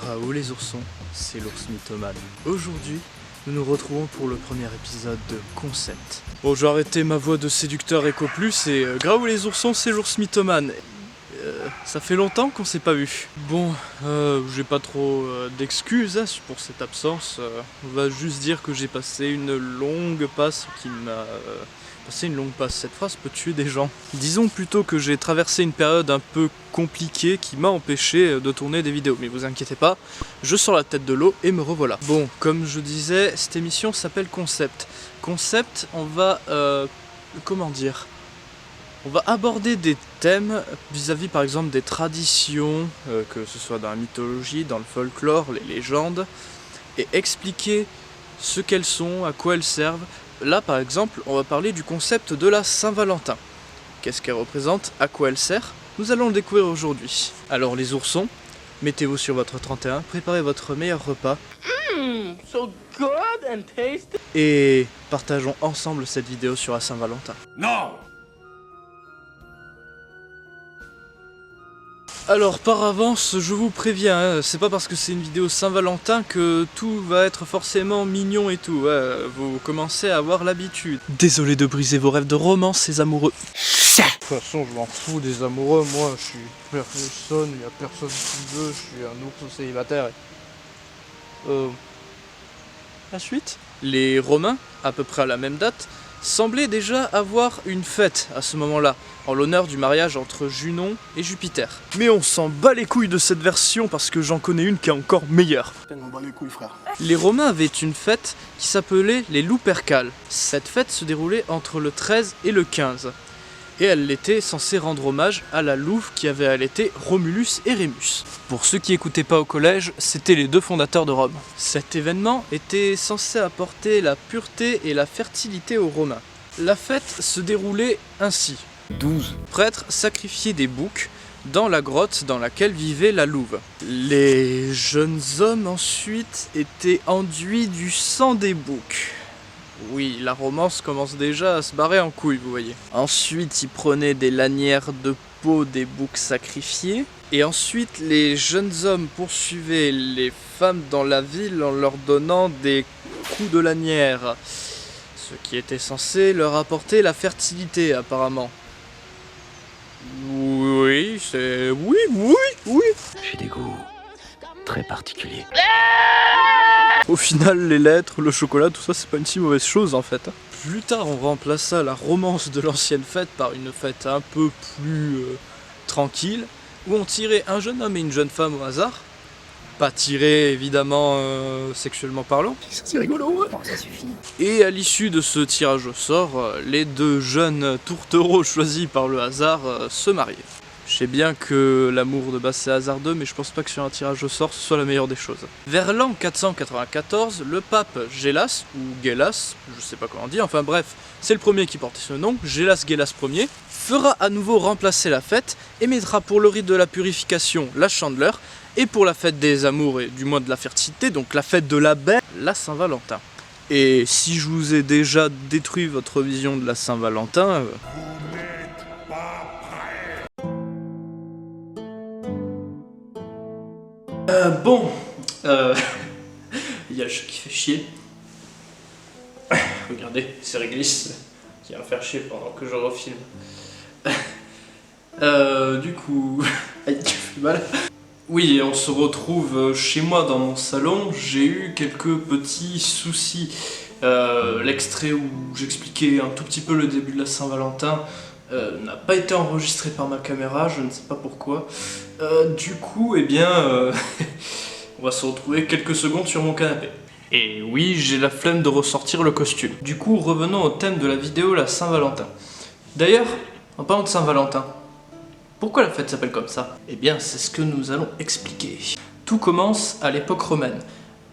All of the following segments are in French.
Raoul les oursons, c'est l'ours mythomane. Aujourd'hui, nous nous retrouvons pour le premier épisode de Concept. Bon, je vais arrêter ma voix de séducteur Eco Plus et Raoul les oursons, c'est l'ours mythomane. Ça fait longtemps qu'on s'est pas vu. Bon, j'ai pas trop d'excuses pour cette absence. On va juste dire que j'ai passé une longue passe qui m'a... Passer une longue passe, cette phrase peut tuer des gens. Disons plutôt que j'ai traversé une période un peu compliquée qui m'a empêché de tourner des vidéos. Mais vous inquiétez pas, je sors la tête de l'eau et me revoilà. Bon, comme je disais, cette émission s'appelle Concept. Concept, on va... comment dire ? On va aborder des thèmes vis-à-vis par exemple des traditions, que ce soit dans la mythologie, dans le folklore, les légendes, et expliquer ce qu'elles sont, à quoi elles servent. Là par exemple, on va parler du concept de la Saint-Valentin. Qu'est-ce qu'elle représente, à quoi elle sert? Nous allons le découvrir aujourd'hui. Alors les oursons, mettez-vous sur votre 31, préparez votre meilleur repas. So good and tasty. Et partageons ensemble cette vidéo sur la Saint-Valentin. Non! Alors par avance, je vous préviens, c'est pas parce que c'est une vidéo Saint-Valentin que tout va être forcément mignon et tout, vous commencez à avoir l'habitude. Désolé de briser vos rêves de romance, ces amoureux. De toute façon, je m'en fous des amoureux, moi je suis personne, il y a personne qui me veut, je suis un ours célibataire. La suite ? Les Romains, à peu près à la même date, semblaient déjà avoir une fête à ce moment-là, en l'honneur du mariage entre Junon et Jupiter. Mais on s'en bat les couilles de cette version parce que j'en connais une qui est encore meilleure. On bat les couilles, frère. Les Romains avaient une fête qui s'appelait les Lupercales. Cette fête se déroulait entre le 13 et le 15. Et elle était censée rendre hommage à la louve qui avait allaité Romulus et Rémus. Pour ceux qui n'écoutaient pas au collège, c'était les deux fondateurs de Rome. Cet événement était censé apporter la pureté et la fertilité aux Romains. La fête se déroulait ainsi. 12. Prêtres sacrifiaient des boucs dans la grotte dans laquelle vivait la louve. Les jeunes hommes ensuite étaient enduits du sang des boucs. Oui, la romance commence déjà à se barrer en couille, vous voyez. Ensuite, ils prenaient des lanières de peau des boucs sacrifiés. Et ensuite, les jeunes hommes poursuivaient les femmes dans la ville en leur donnant des coups de lanière. Ce qui était censé leur apporter la fertilité, apparemment. Oui, c'est... Oui. J'ai des goûts très particuliers. Au final, les lettres, le chocolat, tout ça, c'est pas une si mauvaise chose en fait. Plus tard, on remplaça la romance de l'ancienne fête par une fête un peu plus tranquille, où on tirait un jeune homme et une jeune femme au hasard. Pas tiré évidemment sexuellement parlant. C'est rigolo, ouais. Ça suffit. Et à l'issue de ce tirage au sort, les deux jeunes tourtereaux choisis par le hasard se mariaient. Je sais bien que l'amour de base c'est hasardeux, mais je pense pas que sur un tirage au sort ce soit la meilleure des choses. Vers l'an 494, le pape Gélas, ou Gélas, je sais pas comment on dit, enfin bref, c'est le premier qui portait ce nom, Gélas Gélas Ier, fera à nouveau remplacer la fête et mettra pour le rite de la purification la chandeleur, et pour la fête des amours et du mois de la fertilité, donc la fête de la belle, la Saint-Valentin. Et si je vous ai déjà détruit votre vision de la Saint-Valentin... il y a le chat qui fait chier. Regardez, c'est réglisse qui va me faire chier pendant que je refilme. Du coup... Aïe, tu fais mal. Oui, on se retrouve chez moi dans mon salon. J'ai eu quelques petits soucis. L'extrait où j'expliquais un tout petit peu le début de la Saint-Valentin n'a pas été enregistré par ma caméra, je ne sais pas pourquoi. Du coup, eh bien, on va se retrouver quelques secondes sur mon canapé. Et oui, j'ai la flemme de ressortir le costume. Du coup, revenons au thème de la vidéo, la Saint-Valentin. D'ailleurs, en parlant de Saint-Valentin, pourquoi la fête s'appelle comme ça? Eh bien, c'est ce que nous allons expliquer. Tout commence à l'époque romaine.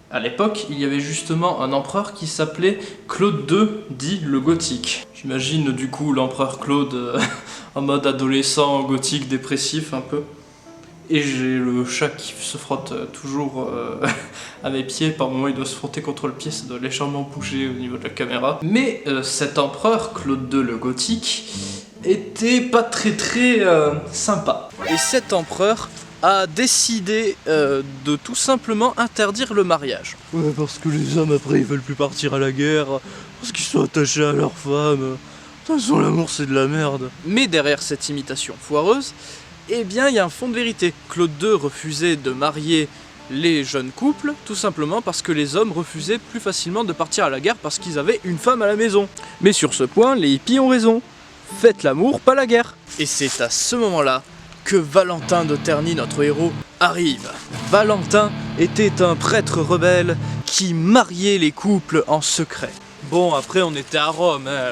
À l'époque, il y avait justement un empereur qui s'appelait Claude II, dit le Gothique. J'imagine du coup l'empereur Claude en mode adolescent gothique dépressif un peu. Et j'ai le chat qui se frotte toujours à mes pieds. Par moments il doit se frotter contre le pied, ça doit légèrement bouger au niveau de la caméra. Mais cet empereur, Claude II le Gothique, était pas très sympa. Et cet empereur a décidé de tout simplement interdire le mariage. Ouais, parce que les hommes après ils veulent plus partir à la guerre, parce qu'ils sont attachés à leurs femmes. De toute façon l'amour c'est de la merde. Mais derrière cette imitation foireuse, eh bien il y a un fond de vérité. Claude II refusait de marier les jeunes couples, tout simplement parce que les hommes refusaient plus facilement de partir à la guerre parce qu'ils avaient une femme à la maison. Mais sur ce point, les hippies ont raison. Faites l'amour, pas la guerre. Et c'est à ce moment-là que Valentin de Terny, notre héros, arrive. Valentin était un prêtre rebelle qui mariait les couples en secret. Bon, après on était à Rome, hein.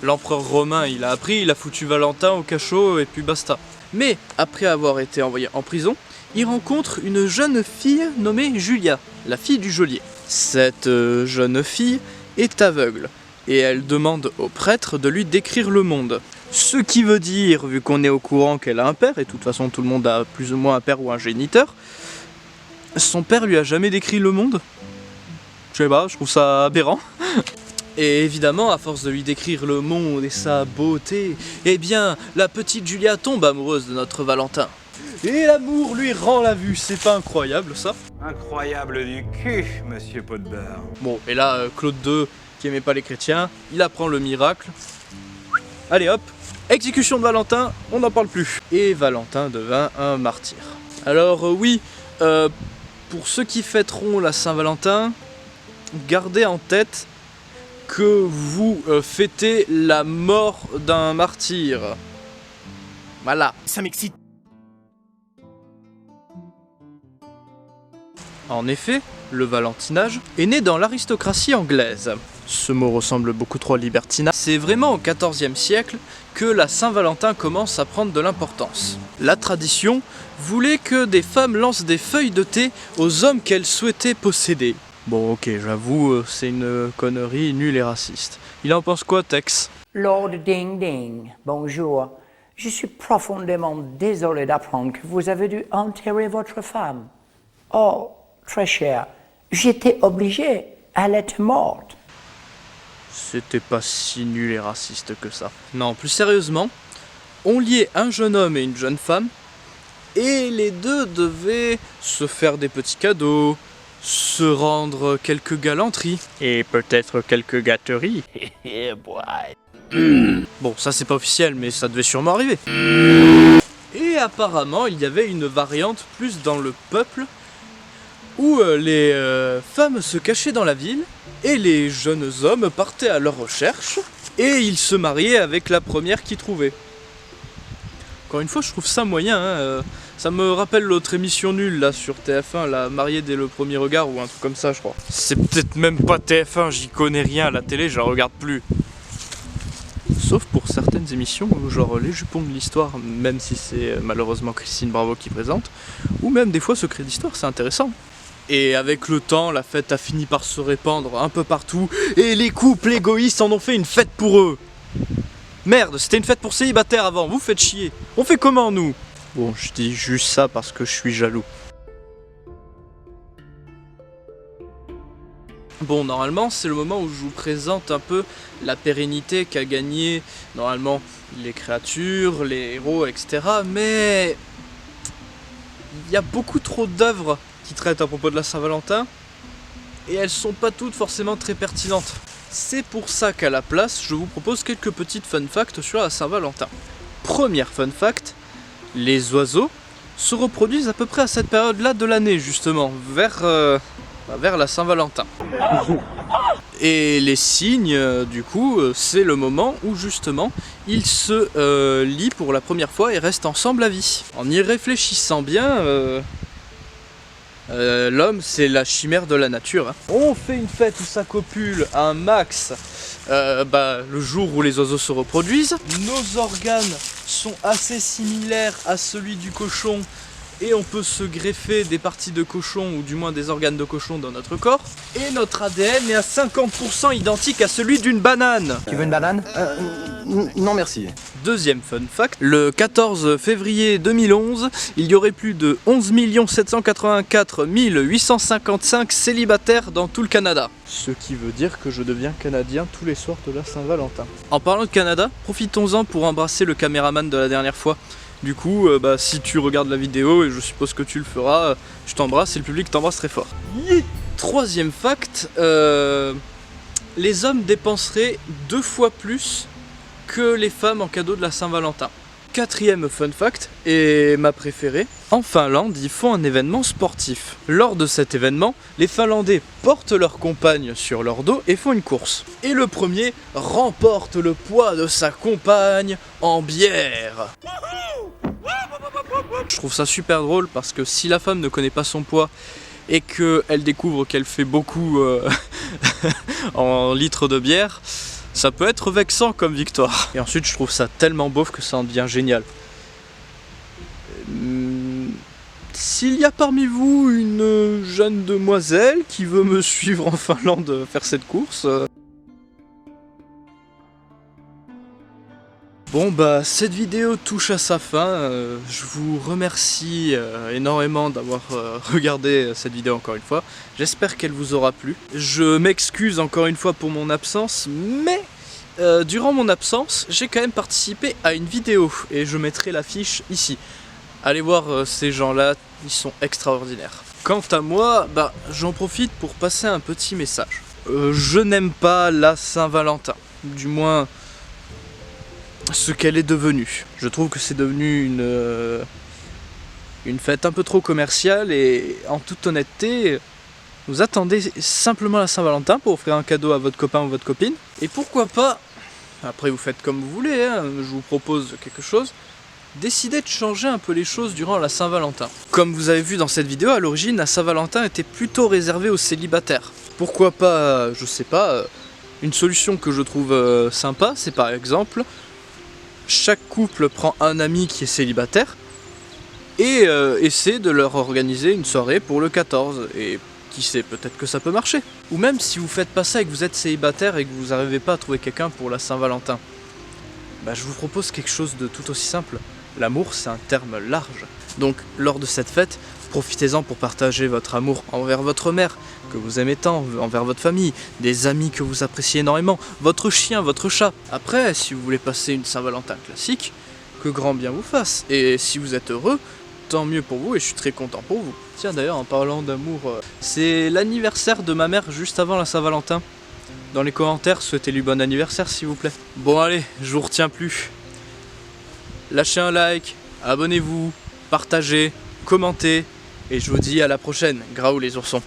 L'empereur romain il a appris, il a foutu Valentin au cachot et puis basta. Mais après avoir été envoyé en prison, il rencontre une jeune fille nommée Julia, la fille du geôlier. Cette jeune fille est aveugle et elle demande au prêtre de lui décrire le monde. Ce qui veut dire, vu qu'on est au courant qu'elle a un père, et de toute façon tout le monde a plus ou moins un père ou un géniteur, son père lui a jamais décrit le monde. Je sais pas, je trouve ça aberrant. Et évidemment, à force de lui décrire le monde et sa beauté, eh bien, la petite Julia tombe amoureuse de notre Valentin. Et l'amour lui rend la vue, c'est pas incroyable ça? Incroyable du cul, monsieur pot de beurre. Bon, et là, Claude II, qui aimait pas les chrétiens, il apprend le miracle. Allez hop, exécution de Valentin, on n'en parle plus. Et Valentin devint un martyr. Alors oui, pour ceux qui fêteront la Saint-Valentin, gardez en tête que vous fêtez la mort d'un martyr. Voilà. Ça m'excite. En effet, le valentinage est né dans l'aristocratie anglaise. Ce mot ressemble beaucoup trop à libertinage. C'est vraiment au XIVe siècle que la Saint-Valentin commence à prendre de l'importance. La tradition voulait que des femmes lancent des feuilles de thé aux hommes qu'elles souhaitaient posséder. Bon ok, j'avoue, c'est une connerie nulle et raciste. Il en pense quoi, Tex? Lord Ding Ding, bonjour. Je suis profondément désolé d'apprendre que vous avez dû enterrer votre femme. Oh, très cher, j'étais obligé, elle est morte. C'était pas si nul et raciste que ça. Non, plus sérieusement, on liait un jeune homme et une jeune femme, et les deux devaient se faire des petits cadeaux, se rendre quelques galanteries, et peut-être quelques gâteries. Bon, ça c'est pas officiel, mais ça devait sûrement arriver. Et apparemment, il y avait une variante plus dans le peuple, où les femmes se cachaient dans la ville, et les jeunes hommes partaient à leur recherche, et ils se mariaient avec la première qu'ils trouvaient. Encore une fois, je trouve ça moyen, hein. Ça me rappelle l'autre émission nulle là sur TF1, la mariée dès le premier regard ou un truc comme ça, je crois. C'est peut-être même pas TF1, j'y connais rien, la télé je la regarde plus. Sauf pour certaines émissions, genre Les Jupons de l'Histoire, même si c'est malheureusement Christine Bravo qui présente, ou même des fois Secret d'Histoire, c'est intéressant. Et avec le temps, la fête a fini par se répandre un peu partout, et les couples égoïstes en ont fait une fête pour eux. Merde, c'était une fête pour célibataires avant, vous faites chier. On fait comment nous? Bon, je dis juste ça parce que je suis jaloux. Bon, normalement, c'est le moment où je vous présente un peu la pérennité qu'a gagné, normalement, les créatures, les héros, etc. Mais il y a beaucoup trop d'œuvres qui traitent à propos de la Saint-Valentin, et elles sont pas toutes forcément très pertinentes. C'est pour ça qu'à la place, je vous propose quelques petites fun facts sur la Saint-Valentin. Première fun fact, les oiseaux se reproduisent à peu près à cette période-là de l'année, justement, vers la Saint-Valentin. Et les cygnes, du coup, c'est le moment où justement ils se lient pour la première fois et restent ensemble à vie. En y réfléchissant bien, l'homme c'est la chimère de la nature. Hein. On fait une fête où ça copule un max le jour où les oiseaux se reproduisent. Nos organes sont assez similaires à celui du cochon, et on peut se greffer des parties de cochon ou du moins des organes de cochon dans notre corps. Et notre ADN est à 50% identique à celui d'une banane. Tu veux une banane? Non merci. Deuxième fun fact, le 14 février 2011, il y aurait plus de 11 784 855 célibataires dans tout le Canada. Ce qui veut dire que je deviens canadien tous les soirs de la Saint-Valentin. En parlant de Canada, profitons-en pour embrasser le caméraman de la dernière fois. Du coup, si tu regardes la vidéo, et je suppose que tu le feras, je t'embrasse et le public t'embrasse très fort. Troisième fact, les hommes dépenseraient 2 fois plus que les femmes en cadeau de la Saint-Valentin. Quatrième fun fact, et ma préférée, en Finlande, ils font un événement sportif. Lors de cet événement, les Finlandais portent leur compagne sur leur dos et font une course. Et le premier remporte le poids de sa compagne en bière. Je trouve ça super drôle parce que si la femme ne connaît pas son poids et qu'elle découvre qu'elle fait beaucoup en litres de bière, ça peut être vexant comme victoire. Et ensuite je trouve ça tellement beauf que ça en devient génial. S'il y a parmi vous une jeune demoiselle qui veut me suivre en Finlande faire cette course... Bon cette vidéo touche à sa fin, je vous remercie énormément d'avoir regardé cette vidéo encore une fois, j'espère qu'elle vous aura plu. Je m'excuse encore une fois pour mon absence, mais durant mon absence, j'ai quand même participé à une vidéo et je mettrai l'affiche ici. Allez voir ces gens-là, ils sont extraordinaires. Quant à moi, j'en profite pour passer un petit message. Je n'aime pas la Saint-Valentin, du moins... ce qu'elle est devenue. Je trouve que c'est devenu une fête un peu trop commerciale et en toute honnêteté, vous attendez simplement la Saint-Valentin pour offrir un cadeau à votre copain ou votre copine. Et pourquoi pas, après vous faites comme vous voulez, hein, je vous propose quelque chose, décidez de changer un peu les choses durant la Saint-Valentin. Comme vous avez vu dans cette vidéo, à l'origine, la Saint-Valentin était plutôt réservée aux célibataires. Pourquoi pas, je sais pas, une solution que je trouve sympa, c'est par exemple... chaque couple prend un ami qui est célibataire et essaie de leur organiser une soirée pour le 14. Et qui sait, peut-être que ça peut marcher. Ou même si vous faites pas ça et que vous êtes célibataire et que vous n'arrivez pas à trouver quelqu'un pour la Saint-Valentin, je vous propose quelque chose de tout aussi simple. L'amour, c'est un terme large. Donc, lors de cette fête, profitez-en pour partager votre amour envers votre mère, que vous aimez tant, envers votre famille, des amis que vous appréciez énormément, votre chien, votre chat. Après, si vous voulez passer une Saint-Valentin classique, que grand bien vous fasse. Et si vous êtes heureux, tant mieux pour vous et je suis très content pour vous. Tiens d'ailleurs, en parlant d'amour, c'est l'anniversaire de ma mère juste avant la Saint-Valentin. Dans les commentaires, souhaitez-lui bon anniversaire s'il vous plaît. Bon allez, je vous retiens plus. Lâchez un like, abonnez-vous, partagez, commentez, et je vous dis à la prochaine. Graou les oursons.